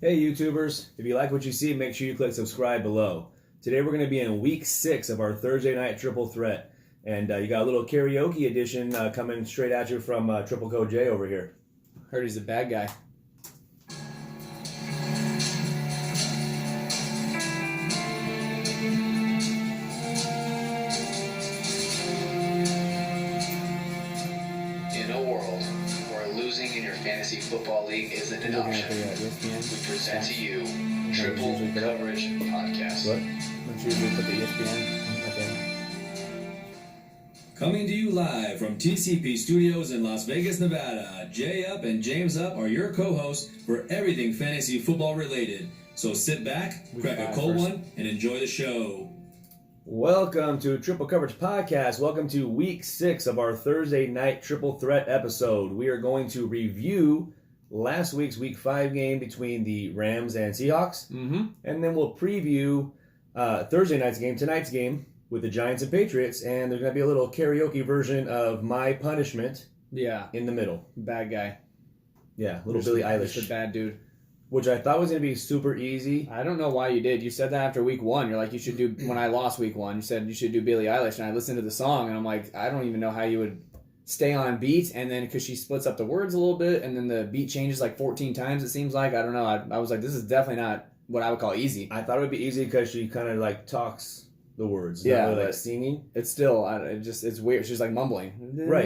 Hey YouTubers, if you like what you see, make sure you click subscribe below. Today we're going to be in week 6 of our Thursday night triple threat. And you got a little karaoke edition coming straight at you from Triple Code J over here. Heard he's a bad guy. In a world where losing in your fantasy football league isn't an option, we present to you Triple Coverage Podcast. What? Don't you usually put the ESPN at the end? Coming to you live from TCP Studios in Las Vegas, Nevada, Jay Up and James Up are your co-hosts for everything fantasy football related. So sit back, crack a cold one, and enjoy the show. Welcome to Triple Coverage Podcast. Welcome to week 6 of our Thursday night triple threat episode. We are going to review last week's week 5 game between the Rams and Seahawks. And then we'll preview Thursday night's game, tonight's game, with the Giants and Patriots, and there's going to be a little karaoke version of My Punishment in the middle. Bad guy. Yeah, little Billie Eilish. Just a bad dude. Which I thought was going to be super easy. I don't know why you did. You said that after week 1. You're like, you should do, when I lost week 1, you said you should do Billie Eilish, and I listened to the song, and I'm like, I don't even know how you would stay on beat, and then because she splits up the words a little bit, and then the beat changes like 14 times, it seems like. I don't know. I was like, this is definitely not what I would call easy. I thought it would be easy because she kind of like talks the words, yeah, not really like singing. It's still, it's weird. She's like mumbling. Right.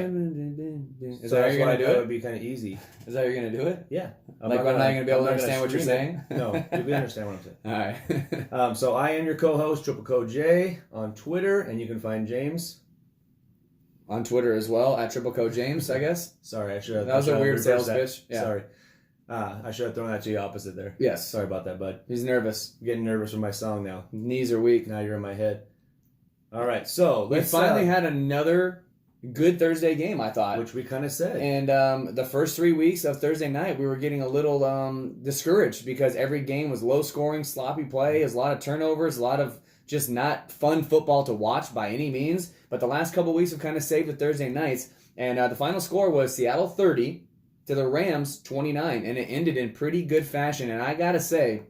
Is that how you're gonna do it? It would be kind of easy. Is that how you're gonna do it? Yeah. I'm not gonna be able to understand what you're saying. No, you'll understand what I'm saying. All right. So I am your co-host, Triple Code J, on Twitter, and you can find James on Twitter as well at Triple Code James, I guess. Sorry, I should have. That was a weird sales pitch. Yeah. Sorry. I should have thrown that to you opposite there. Yes. Sorry about that, bud. He's nervous. I'm getting nervous for my song now. Knees are weak. Now you're in my head. All right, so we finally had another good Thursday game, I thought. Which we kind of said. And the first 3 weeks of Thursday night, we were getting a little discouraged because every game was low scoring, sloppy play, a lot of turnovers, a lot of just not fun football to watch by any means. But the last couple weeks have kind of saved the Thursday nights. And the final score was Seattle 30 to the Rams 29. And it ended in pretty good fashion. And I got to say,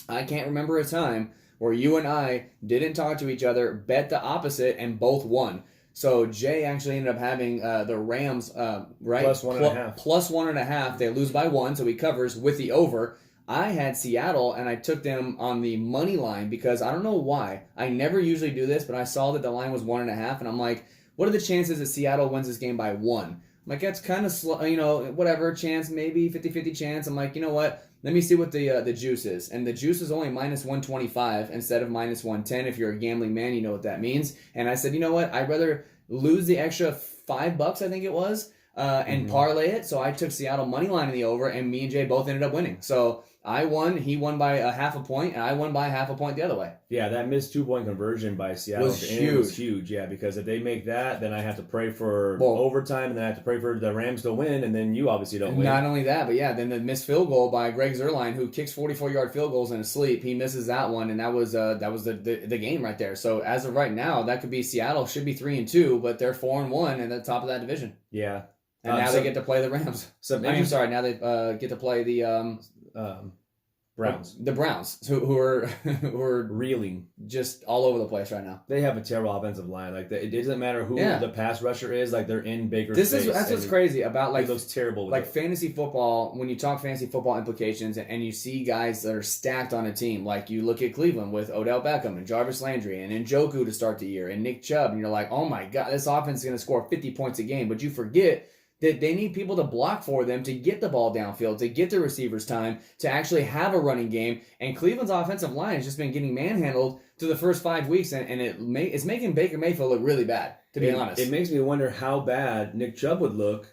I can't remember a time where you and I didn't talk to each other, bet the opposite, and both won. So Jay actually ended up having the Rams, right? Plus 1.5. Plus 1.5. They lose by 1, so he covers with the over. I had Seattle, and I took them on the money line because I don't know why. I never usually do this, but I saw that the line was 1.5, and I'm like, what are the chances that Seattle wins this game by 1? I'm like, that's kind of slow, whatever, chance, maybe 50-50 chance. I'm like, you know what? Let me see what the juice is. And the juice is only minus 125 instead of minus 110. If you're a gambling man, you know what that means. And I said, you know what? I'd rather lose the extra $5, I think it was, and parlay it. So I took Seattle money line in the over, and me and Jay both ended up winning. So I won. He won by a half a point, and I won by half a point the other way. Yeah, that missed 2-point conversion by Seattle was huge. Was huge, yeah, because if they make that, then I have to pray for overtime, and then I have to pray for the Rams to win, and then you obviously don't win. Not only that, but yeah, then the missed field goal by Greg Zuerlein, who kicks 44-yard field goals in his sleep. He misses that one, and that was the game right there. So as of right now, that could be Seattle should be 3-2, but they're 4-1 at the top of that division. Yeah, and now they get to play the Rams. I'm sorry, now they get to play the Browns. The Browns, who are reeling just all over the place right now. They have a terrible offensive line. Like it doesn't matter who the pass rusher is. Like they're in Baker's face. That's what's crazy about like it looks terrible. Like fantasy football. When you talk fantasy football implications, and you see guys that are stacked on a team, like you look at Cleveland with Odell Beckham and Jarvis Landry and Njoku to start the year and Nick Chubb, and you're like, oh my God, this offense is going to score 50 points a game. But you forget that they need people to block for them to get the ball downfield, to get the receivers time, to actually have a running game. And Cleveland's offensive line has just been getting manhandled through the first 5 weeks, and it's making Baker Mayfield look really bad, to be honest. It makes me wonder how bad Nick Chubb would look,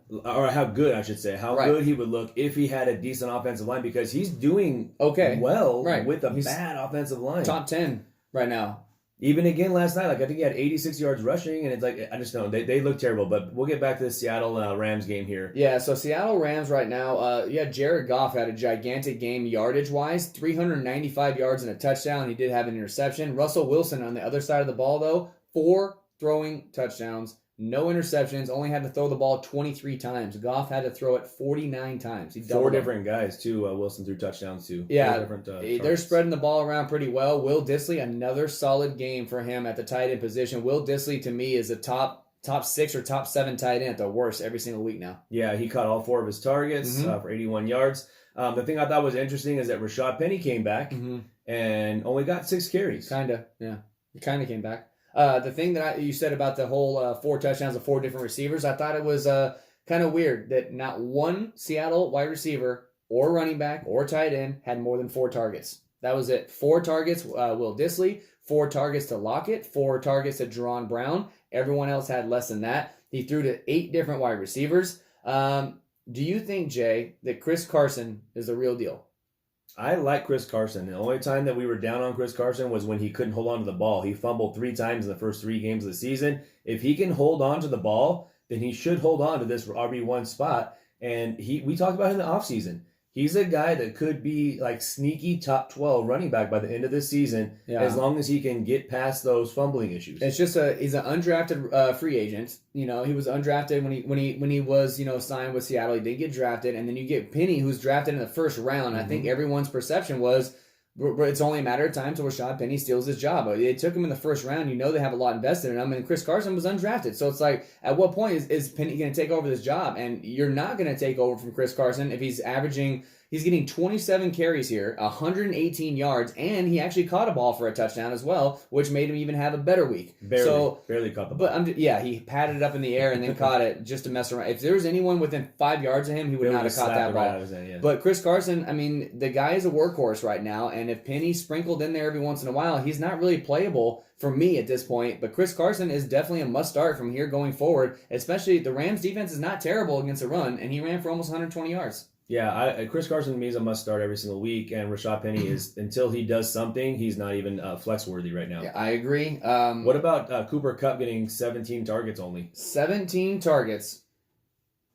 or how good, I should say, good he would look if he had a decent offensive line, because he's doing well with a bad offensive line. Top 10 right now. Even again last night, like I think he had 86 yards rushing, and it's like, I just know, they look terrible. But we'll get back to the Seattle Rams game here. Yeah, so Seattle Rams right now, Jared Goff had a gigantic game yardage-wise, 395 yards and a touchdown. He did have an interception. Russell Wilson on the other side of the ball, though, 4 throwing touchdowns, no interceptions, only had to throw the ball 23 times. Goff had to throw it 49 times. He doubled 4 up. different guys, too. Wilson threw touchdowns, too. Yeah, 4 different, they're targets. spreading the ball around pretty well. Will Dissly, another solid game for him at the tight end position. Will Dissly, to me, is a top 6 or top 7 tight end at the worst every single week now. Yeah, he caught all 4 of his targets for 81 yards. The thing I thought was interesting is that Rashad Penny came back and only got 6 carries. Kinda, yeah. He kind of came back. The thing that you said about the whole 4 touchdowns of 4 different receivers, I thought it was kind of weird that not one Seattle wide receiver or running back or tight end had more than 4 targets. That was it. 4 targets, Will Dissly, 4 targets to Lockett, 4 targets to Jerron Brown. Everyone else had less than that. He threw to 8 different wide receivers. Do you think, Jay, that Chris Carson is the real deal? I like Chris Carson. The only time that we were down on Chris Carson was when he couldn't hold on to the ball. He fumbled 3 times in the first 3 games of the season. If he can hold on to the ball, then he should hold on to this RB1 spot. And we talked about him in the offseason. He's a guy that could be like sneaky top 12 running back by the end of this season, as long as he can get past those fumbling issues. It's just he's an undrafted free agent. You know, he was undrafted when he was, you know, signed with Seattle. He did get drafted, and then you get Penny, who's drafted in the first round. I think everyone's perception was it's only a matter of time till Rashad Penny steals his job. They took him in the first round. You know they have a lot invested in him, and Chris Carson was undrafted. So it's like, at what point is Penny going to take over this job? And you're not going to take over from Chris Carson if he's getting 27 carries here, 118 yards, and he actually caught a ball for a touchdown as well, which made him even have a better week. Barely caught the ball. But he patted it up in the air and then caught it just to mess around. If there was anyone within 5 yards of him, he would not have caught that ball. But Chris Carson, I mean, the guy is a workhorse right now, and if Penny's sprinkled in there every once in a while, he's not really playable for me at this point. But Chris Carson is definitely a must-start from here going forward, especially the Rams' defense is not terrible against the run, and he ran for almost 120 yards. Yeah, Chris Carson to me is a must-start every single week, and Rashad Penny is, until he does something, he's not even flex-worthy right now. Yeah, I agree. What about Cooper Kupp getting 17 targets only? 17 targets.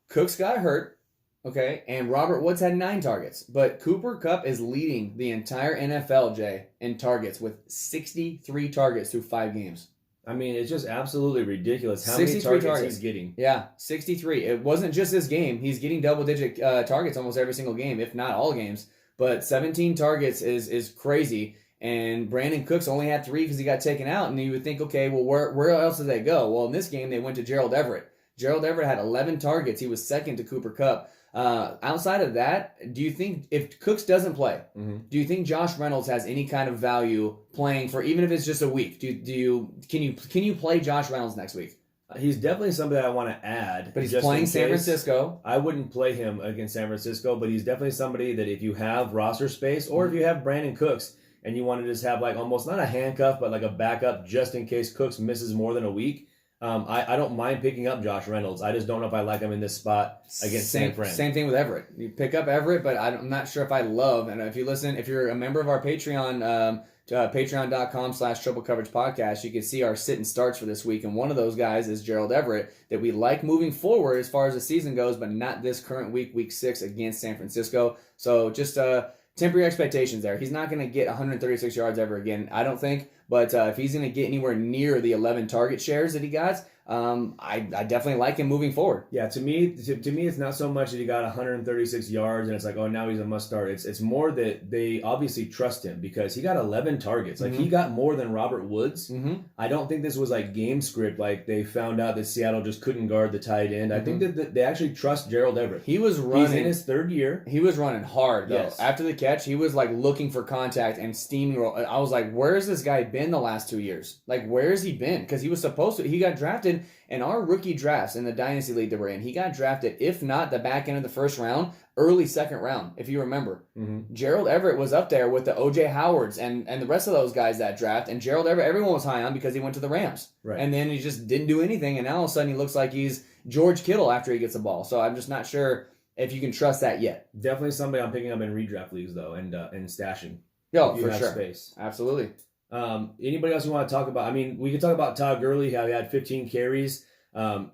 Cooks got hurt, okay, and Robert Woods had 9 targets. But Cooper Kupp is leading the entire NFL, Jay, in targets with 63 targets through 5 games. I mean, it's just absolutely ridiculous how many targets he's getting. Yeah, 63. It wasn't just this game. He's getting double-digit targets almost every single game, if not all games. But 17 targets is crazy. And Brandon Cooks only had 3 because he got taken out. And you would think, okay, well, where else did they go? Well, in this game, they went to Gerald Everett. Gerald Everett had 11 targets. He was second to Cooper Kupp. Outside of that, do you think if Cooks doesn't play, do you think Josh Reynolds has any kind of value playing for, even if it's just a week? Can you play Josh Reynolds next week? He's definitely somebody I want to add. But he's playing San Francisco. I wouldn't play him against San Francisco, but he's definitely somebody that if you have roster space or if you have Brandon Cooks and you want to just have like almost not a handcuff, but like a backup just in case Cooks misses more than a week, I don't mind picking up Josh Reynolds. I just don't know if I like him in this spot against San Fran. Same thing with Everett. You pick up Everett, but I'm not sure if I love. And if you're a member of our Patreon, patreon.com/triple coverage podcast, you can see our sit and starts for this week. And one of those guys is Gerald Everett that we like moving forward as far as the season goes, but not this current week 6 against San Francisco. So just temper your expectations there. He's not going to get 136 yards ever again, I don't think. But if he's going to get anywhere near the 11 target shares that he got, I definitely like him moving forward. Yeah, to me, it's not so much that he got 136 yards and it's like, oh, now he's a must start. It's more that they obviously trust him because he got 11 targets. Like he got more than Robert Woods. I don't think this was like game script. Like they found out that Seattle just couldn't guard the tight end. I think that they actually trust Gerald Everett. He was running. He's in his 3rd year. He was running hard though. Yes. After the catch, he was like looking for contact and steamroll. I was like, where has this guy been the last 2 years? Like, where has he been? Because he was supposed to. He got drafted. In our rookie drafts in the Dynasty League that we're in, he got drafted, if not the back end of the 1st round, early 2nd round, if you remember. Gerald Everett was up there with the O.J. Howards and the rest of those guys that draft, and Gerald Everett, everyone was high on because he went to the Rams. Right. And then he just didn't do anything, and now all of a sudden he looks like he's George Kittle after he gets the ball. So I'm just not sure if you can trust that yet. Definitely somebody I'm picking up in redraft leagues, though, and stashing. Oh, for sure. Space. Absolutely. Anybody else you want to talk about? I mean, we could talk about Todd Gurley, how he had 15 carries.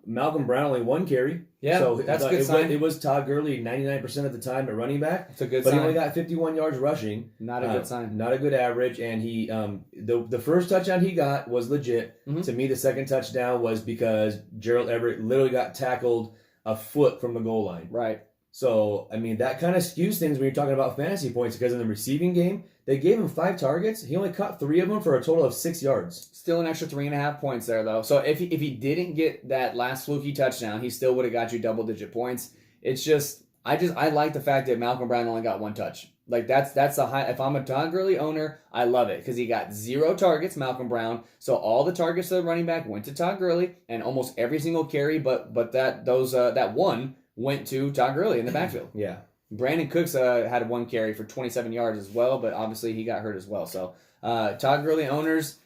Malcolm Brown only 1 carry. Yeah, so that's a good sign. It was Todd Gurley 99% of the time at running back. It's a good but sign. He only got 51 yards rushing. Not a good sign. Not a good average. And he the first touchdown he got was legit. Mm-hmm. To me, the second touchdown was because Gerald Everett literally got tackled a foot from the goal line. Right. So, I mean, that kind of skews things when you're talking about fantasy points because in the receiving game, they gave him 5 targets. He only caught 3 of them for a total of 6 yards. Still an extra 3.5 points there, though. So if he didn't get that last fluky touchdown, he still would have got you double-digit points. It's just I like the fact that Malcolm Brown only got 1 touch. Like that's a high. If I'm a Todd Gurley owner, I love it because he got 0 targets, Malcolm Brown. So all the targets of the running back went to Todd Gurley, and almost every single carry, but that one went to Todd Gurley in the backfield. Yeah. Brandon Cooks had 1 carry for 27 yards as well, but obviously he got hurt as well. So Todd Gurley owners,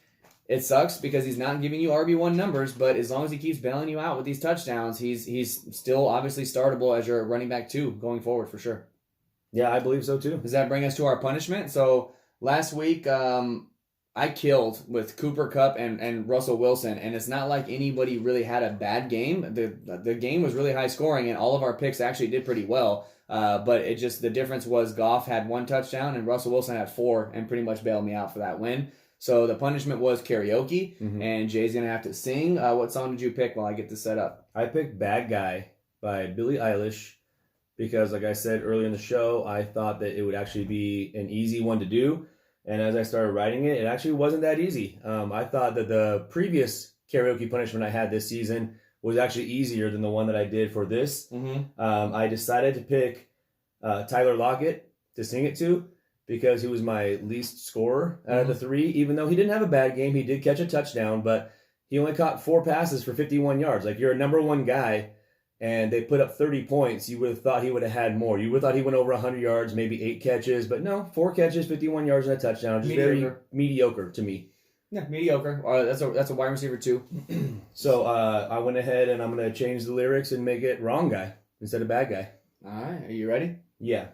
it sucks because he's not giving you RB1 numbers, but as long as he keeps bailing you out with these touchdowns, he's still obviously startable as your running back 2 going forward for sure. Yeah, I believe so too. Does that bring us to our punishment? So last week, I killed with Cooper Kupp and Russell Wilson, and it's not like anybody really had a bad game. The game was really high scoring, and all of our picks actually did pretty well. But it just the difference was Goff had 1 touchdown and Russell Wilson had 4, and pretty much bailed me out for that win. So the punishment was karaoke, and Jay's gonna have to sing. What song did you pick while I get this set up? I picked "Bad Guy" by Billie Eilish because, like I said earlier in the show, I thought that it would actually be an easy one to do. And as I started writing it, it actually wasn't that easy. I thought that the previous karaoke punishment I had this season was actually easier than the one that I did for this. I decided to pick Tyler Lockett to sing it to because he was my least scorer out of the 3. Even though he didn't have a bad game, he did catch a touchdown, but he only caught 4 passes for 51 yards. Like, you're a number 1 guy, and they put up 30 points. You would have thought he would have had more. You would have thought he went over 100 yards, maybe 8 catches. But no, 4 catches, 51 yards, and a touchdown. Just very mediocre to me. Yeah, mediocre. That's a wide receiver 2. So I went ahead and I'm going to change the lyrics and make it "Wrong Guy" instead of "Bad Guy." All right, are you ready? Yeah.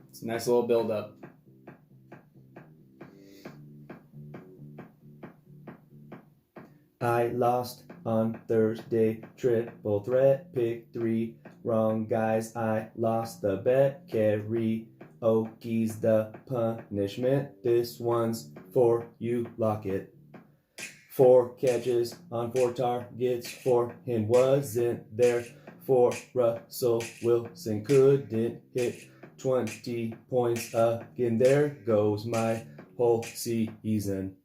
It's a nice little build-up. I lost on Thursday, triple threat, pick 3, wrong guys, I lost the bet, karaoke's the punishment, this one's for you, Lockett. 4 catches on 4 targets for him, wasn't there for Russell Wilson, couldn't hit 20 points again, there goes my whole season.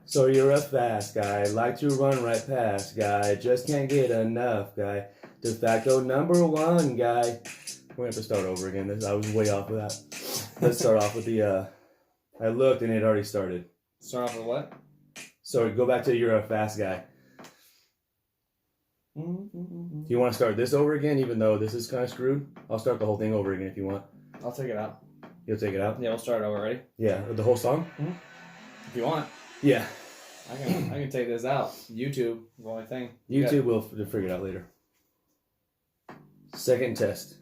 So you're a fast guy, like to run right past guy, just can't get enough guy, de facto number 1 guy. We're gonna have to start over again. I was way off with that. Let's start off with the, I looked and it already started. Start off with what? So go back to "You're a fast guy." Do you want to start this over again, even though this is kind of screwed? I'll start the whole thing over again if you want. I'll take it out. You'll take it out? Yeah, we'll start over. Ready? Yeah, with the whole song? If you want. Yeah. I can take this out. YouTube, the only thing. YouTube will figure it out later. Second test.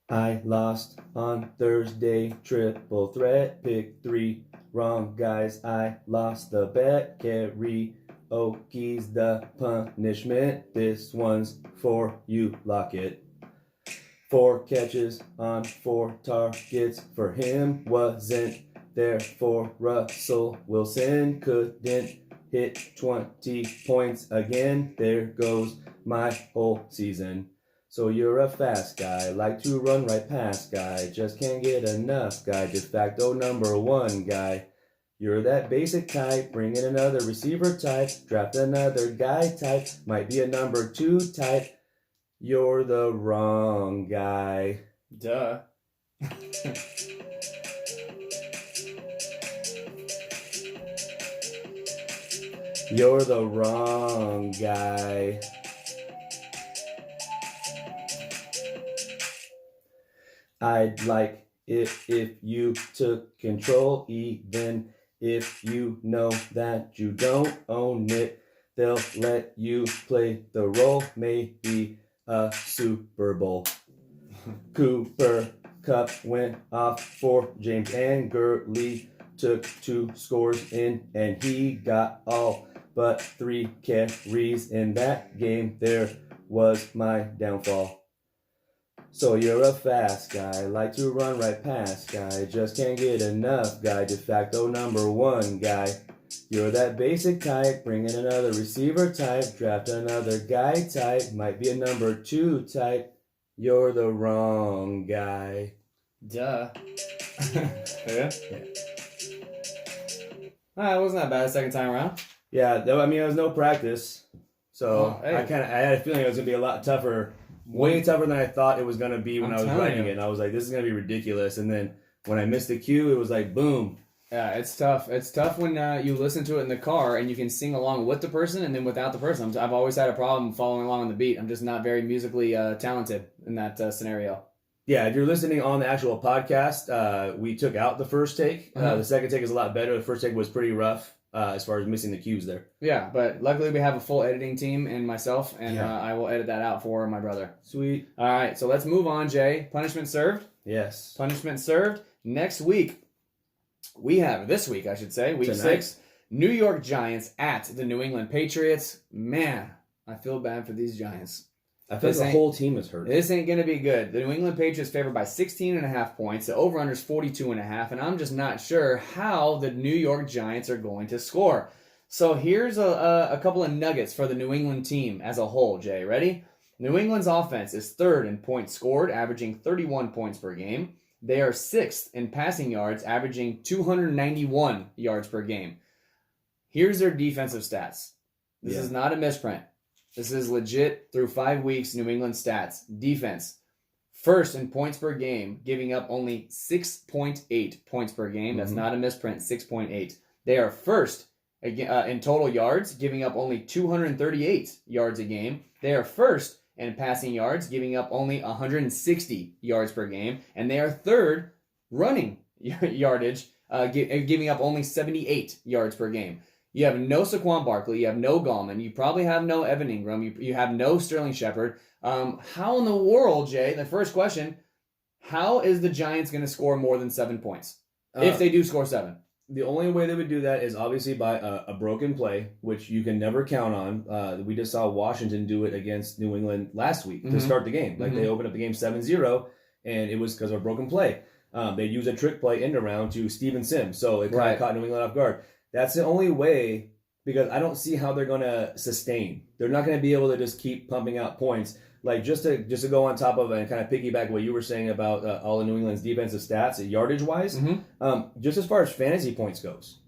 I lost on Thursday, triple threat, pick 3, wrong guys, I lost the bet, karaoke's the punishment, this one's for you, Lockett. 4 catches on 4 targets for him, wasn't there for Russell Wilson, couldn't hit 20 points again, there goes my whole season. So you're a fast guy, like to run right past guy, just can't get enough guy, de facto number 1 guy. You're that basic type, bring in another receiver type, draft another guy type, might be a number 2 type. You're the wrong guy. Duh. You're the wrong guy. I'd like it if you took control, even if you know that you don't own it. They'll let you play the role, maybe a Super Bowl. Cooper Cup went off for James, and Gurley took 2 scores in, and he got all but 3 carries in that game. There was my downfall. So you're a fast guy, like to run right past guy, just can't get enough guy, de facto number 1 guy. You're that basic type, bring in another receiver type, draft another guy type, might be a number 2 type. You're the wrong guy. Duh. Yeah? It wasn't that bad the second time around. Yeah, though, I mean, there was no practice. So Hey. I had a feeling it was going to be a lot tougher, way tougher than I thought it was going to be when I was writing it. And I was like, this is going to be ridiculous. And then when I missed the cue, it was like, boom. Yeah, it's tough. It's tough when you listen to it in the car and you can sing along with the person and then without the person. I've always had a problem following along on the beat. I'm just not very musically talented in that scenario. Yeah, if you're listening on the actual podcast, we took out the first take. The second take is a lot better. The first take was pretty rough as far as missing the cues there. Yeah, but luckily we have a full editing team and myself, and I will edit that out for my brother. Sweet. All right, so let's move on, Jay. Punishment served? Yes. Punishment served. Next week, this week, I should say, week Tonight. 6, New York Giants at the New England Patriots. Man, I feel bad for these Giants. I feel like the whole team is hurt. This ain't going to be good. The New England Patriots favored by 16.5 points. The over-under is 42.5, and I'm just not sure how the New York Giants are going to score. So here's a couple of nuggets for the New England team as a whole, Jay. Ready? New England's offense is 3rd in points scored, averaging 31 points per game. They are 6th in passing yards, averaging 291 yards per game. Here's their defensive stats. This is not a misprint. This is legit through 5 weeks, New England stats. Defense, 1st in points per game, giving up only 6.8 points per game. That's not a misprint, 6.8. They are 1st in total yards, giving up only 238 yards a game. They are 1st in passing yards, giving up only 160 yards per game. And they are 3rd running yardage, giving up only 78 yards per game. You have no Saquon Barkley. You have no Gallman. You probably have no Evan Ingram. You have no Sterling Shepard. How in the world, Jay, the first question, how is the Giants going to score more than 7 points? If they do score 7. The only way they would do that is obviously by a broken play, which you can never count on. We just saw Washington do it against New England last week to start the game. Like they opened up the game 7-0, and it was because of a broken play. They used a trick play end around to Steven Sims, so it kind of caught New England off guard. That's the only way, because I don't see how they're going to sustain. They're not going to be able to just keep pumping out points. Like just to go on top of it and kind of piggyback what you were saying about all of New England's defensive stats, yardage wise, just as far as fantasy points goes.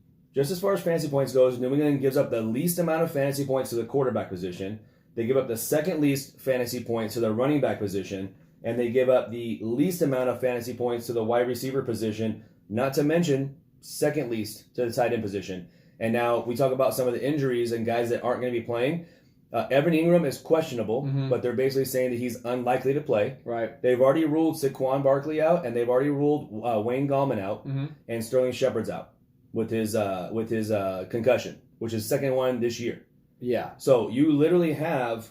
New England gives up the least amount of fantasy points to the quarterback position. They give up the second least fantasy points to the running back position, and they give up the least amount of fantasy points to the wide receiver position, not to mention second least to the tight end position. And now we talk about some of the injuries and guys that aren't going to be playing. Evan Ingram is questionable, but they're basically saying that he's unlikely to play. Right. They've already ruled Saquon Barkley out, and they've already ruled Wayne Gallman out, and Sterling Shepard's out with his concussion, which is the second one this year. Yeah. So you literally have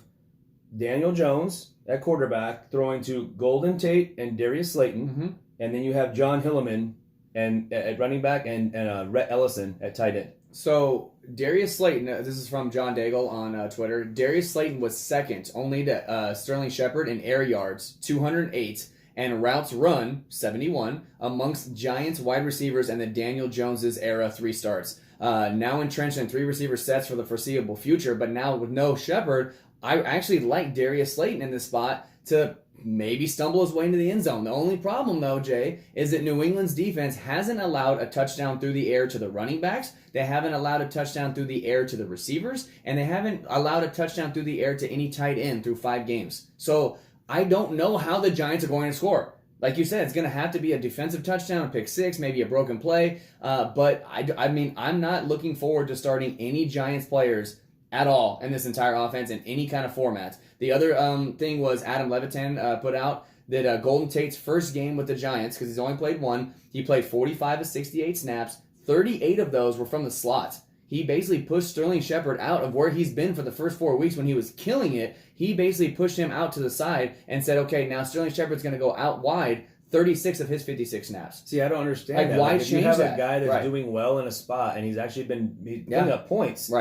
Daniel Jones at quarterback throwing to Golden Tate and Darius Slayton, and then you have John Hilleman and at running back and Rhett Ellison at tight end. So Darius Slayton, this is from John Daigle on Twitter. Darius Slayton was second only to Sterling Shepard in air yards, 208, and routes run, 71, amongst Giants wide receivers and the Daniel Jones's era 3 starts. Now entrenched in 3 receiver sets for the foreseeable future, but now with no Shepard, I actually like Darius Slayton in this spot to maybe stumble his way into the end zone. The only problem, though, Jay, is that New England's defense hasn't allowed a touchdown through the air to the running backs. They haven't allowed a touchdown through the air to the receivers, and they haven't allowed a touchdown through the air to any tight end through 5 games. So I don't know how the Giants are going to score. Like you said, it's going to have to be a defensive touchdown, a pick 6, maybe a broken play. But I mean, I'm not looking forward to starting any Giants players at all in this entire offense in any kind of format. The other thing was Adam Levitan put out that Golden Tate's first game with the Giants, because he's only played one, he played 45 of 68 snaps. 38 of those were from the slot. He basically pushed Sterling Shepard out of where he's been for the first 4 weeks when he was killing it. He basically pushed him out to the side and said, okay, now Sterling Shepard's going to go out wide 36 of his 56 snaps. See, I don't understand that. Why if change you have that? a guy that's doing well in a spot and he's actually been putting up points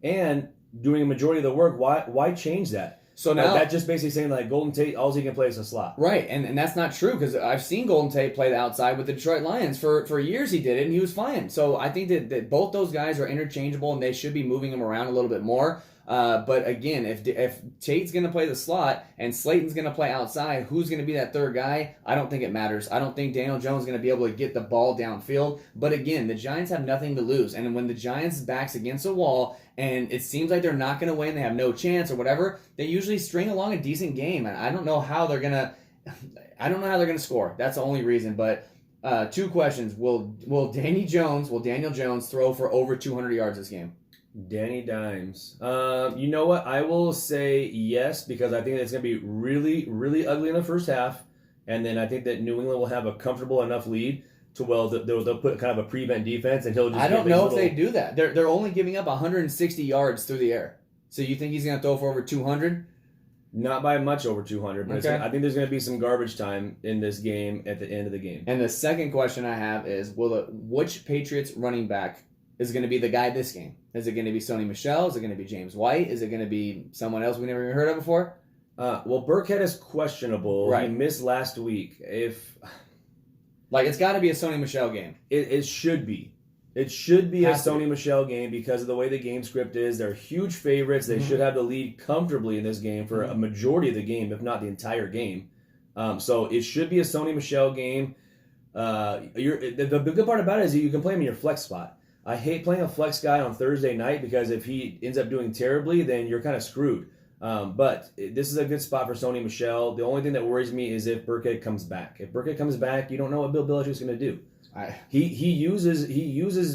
and doing a majority of the work, why change that? So now that's just basically saying like Golden Tate, all he can play is a slot. Right, and that's not true because I've seen Golden Tate play the outside with the Detroit Lions. For years he did it, and he was fine. So I think that both those guys are interchangeable, and they should be moving him around a little bit more. But again, if Tate's going to play the slot and Slayton's going to play outside, who's going to be that third guy? I don't think it matters. I don't think Daniel Jones is going to be able to get the ball downfield. But again, the Giants have nothing to lose. And when the Giants' back's against a wall and it seems like they're not going to win, they have no chance or whatever, they usually string along a decent game. And I don't know how they're going to score. That's the only reason. But 2 questions. Will Daniel Jones throw for over 200 yards this game? Danny Dimes. You know what? I will say yes because I think it's going to be really, really ugly in the first half. And then I think that New England will have a comfortable enough lead to they'll put kind of a prevent defense and he'll just. I don't know if they do that. They're only giving up 160 yards through the air. So you think he's going to throw for over 200? Not by much over 200, but okay. I think there's going to be some garbage time in this game at the end of the game. And the second question I have is, which Patriots running back is going to be the guy this game? Is it going to be Sony Michel? Is it going to be James White? Is it going to be someone else we never even heard of before? Well, Burkhead is questionable. Right. He missed last week. It's got to be a Sony Michel game. It should be. It should be a Sony Michel game because of the way the game script is. They're huge favorites. They should have the lead comfortably in this game for a majority of the game, if not the entire game. So it should be a Sony Michel game. The good part about it is you can play him in your flex spot. I hate playing a flex guy on Thursday night because if he ends up doing terribly, then you're kind of screwed. But this is a good spot for Sony Michel. The only thing that worries me is if Burkhead comes back. If Burkhead comes back, you don't know what Bill Belichick's going to do. He uses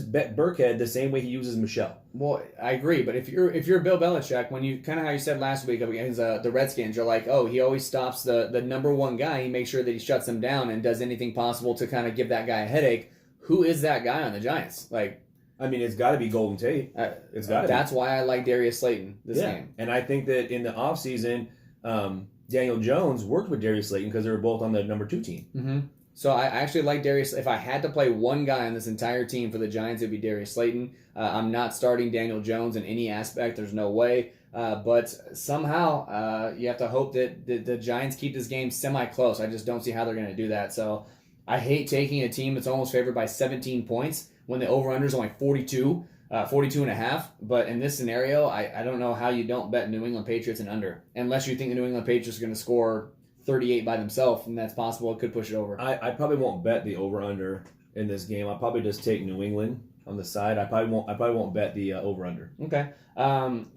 Burkhead the same way he uses Michel. Well, I agree, but if you're Bill Belichick, when you kind of how you said last week against the Redskins, you're like, oh, he always stops the number one guy. He makes sure that he shuts him down and does anything possible to kind of give that guy a headache. Who is that guy on the Giants? I mean, it's got to be Golden Tate. It's got to. That's why I like Darius Slayton this game. And I think that in the offseason, Daniel Jones worked with Darius Slayton because they were both on the number 2 team. Mm-hmm. So I actually like Darius. If I had to play one guy on this entire team for the Giants, it would be Darius Slayton. I'm not starting Daniel Jones in any aspect. There's no way. But somehow you have to hope that the Giants keep this game semi-close. I just don't see how they're going to do that. So I hate taking a team that's almost favored by 17 points when the over-under is only 42 and a half. But in this scenario, I don't know how you don't bet New England Patriots and under. Unless you think the New England Patriots are going to score 38 by themselves, and that's possible. It could push it over. I probably won't bet the over-under in this game. I'll probably just take New England on the side. I probably won't bet the over-under. Okay.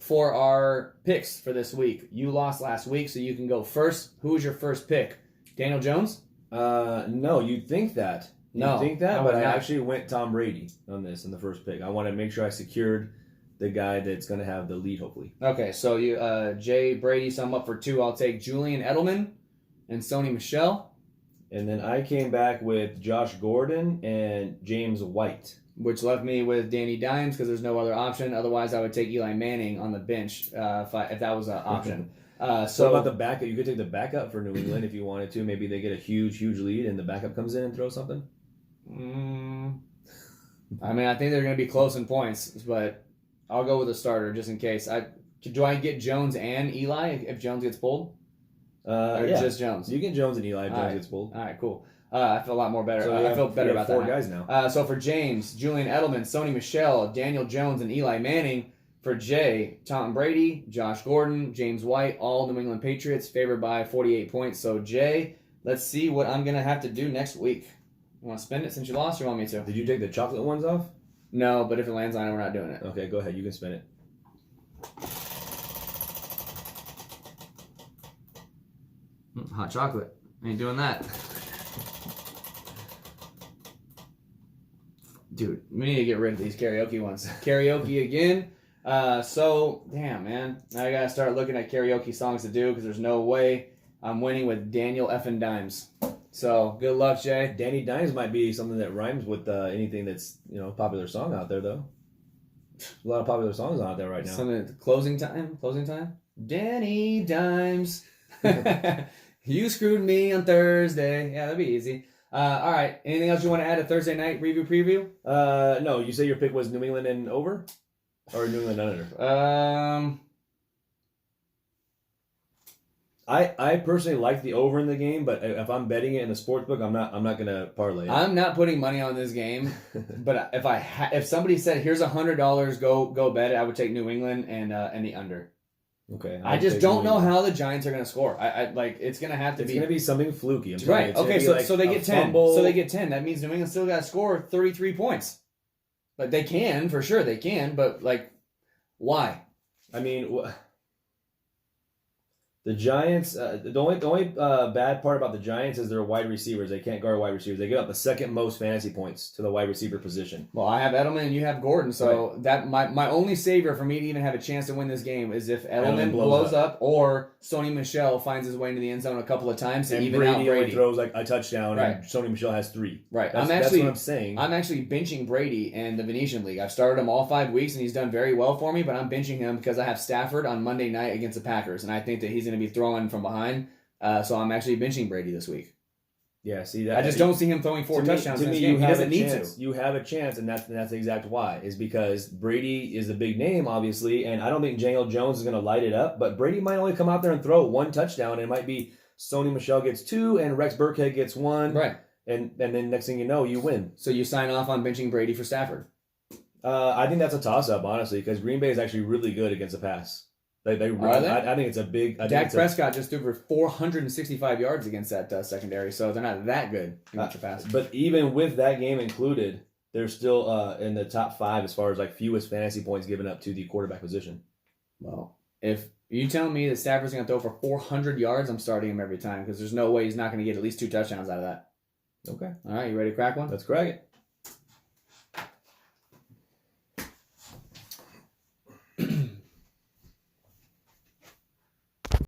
For our picks for this week, you lost last week, so you can go first. Who was your first pick? Daniel Jones? No, you'd think that. No, think that, but I actually went Tom Brady on this in the first pick. I want to make sure I secured the guy that's going to have the lead, hopefully. Okay, so you Jay Brady, so I'm up for 2. I'll take Julian Edelman and Sony Michel. And then I came back with Josh Gordon and James White. Which left me with Danny Dimes because there's no other option. Otherwise, I would take Eli Manning on the bench if that was an option. So about the backup, you could take the backup for New England if you wanted to. Maybe they get a huge lead and the backup comes in and throws something. I mean, I think they're going to be close in points, but I'll go with a starter just in case. Do I get Jones and Eli if Jones gets pulled? Or just Jones? You get Jones and Eli if Jones gets pulled. All right, cool. I feel a lot more better. So I feel better about 4 that. guys now. So for James, Julian Edelman, Sony Michel, Daniel Jones, and Eli Manning. For Jay, Tom Brady, Josh Gordon, James White, all New England Patriots, favored by 48 points. So Jay, let's see what I'm going to have to do next week. You want to spend it since you lost, or you want me to? Did you take the chocolate ones off? No, but if it lands on it, we're not doing it. Okay, go ahead. You can spin it. Hot chocolate. Ain't doing that. Dude, we need to get rid of these karaoke ones. Karaoke again. Damn, man. I gotta start looking at karaoke songs to do because there's no way I'm winning with Daniel effing Dimes. So good luck, Jay. Danny Dimes might be something that rhymes with anything that's popular song out there though. A lot of popular songs out there right now. Something closing time. Danny Dimes. You screwed me on Thursday. Yeah, that'd be easy. All right. Anything else you want to add? A Thursday night preview? No. You say your pick was New England and over, or New England under? I personally like the over in the game, but if I'm betting it in the sports book, I'm not gonna parlay it. I'm not putting money on this game, but if somebody said here's $100, go bet it, I would take New England and the under. Okay. I just don't know how the Giants are gonna score. I like it's gonna have to it's be. It's gonna be something fluky. I'm right. Okay. So they get 10. Fumble. So they get 10. That means New England still got to score 33 points. But they can for sure. They can. But like, why? I mean. The Giants, the only bad part about the Giants is their wide receivers. They can't guard wide receivers. They give up the second most fantasy points to the wide receiver position. Well, I have Edelman and you have Gordon, so right. that my only savior for me to even have a chance to win this game is if Edelman blows up or Sony Michel finds his way into the end zone a couple of times to even out Brady. Only throws like a touchdown, right. And Sony Michel has 3. Right. That's what I'm saying. I'm actually benching Brady in the Venetian League. I've started him all 5 weeks, and he's done very well for me, but I'm benching him because I have Stafford on Monday night against the Packers, and I think that he's going to be throwing from behind. So I'm actually benching Brady this week. Yeah, see that. I just don't see him throwing 4 touchdowns in this game. He doesn't need to. You have a chance, and that's the exact why. Is because Brady is a big name, obviously, and I don't think Daniel Jones is going to light it up. But Brady might only come out there and throw 1 touchdown, and it might be Sony Michel gets 2, and Rex Burkhead gets 1. Right. And then next thing you know, you win. So you sign off on benching Brady for Stafford. I think that's a toss-up, honestly, because Green Bay is actually really good against the pass. They really, I think it's a big. Dak Prescott just threw for 465 yards against that secondary, so they're not that good against the pass. But even with that game included, they're still in the top 5 as far as like fewest fantasy points given up to the quarterback position. Well, if you tell me that Stafford's going to throw for 400 yards, I'm starting him every time because there's no way he's not going to get at least 2 touchdowns out of that. Okay. All right, you ready to crack one? Let's crack it.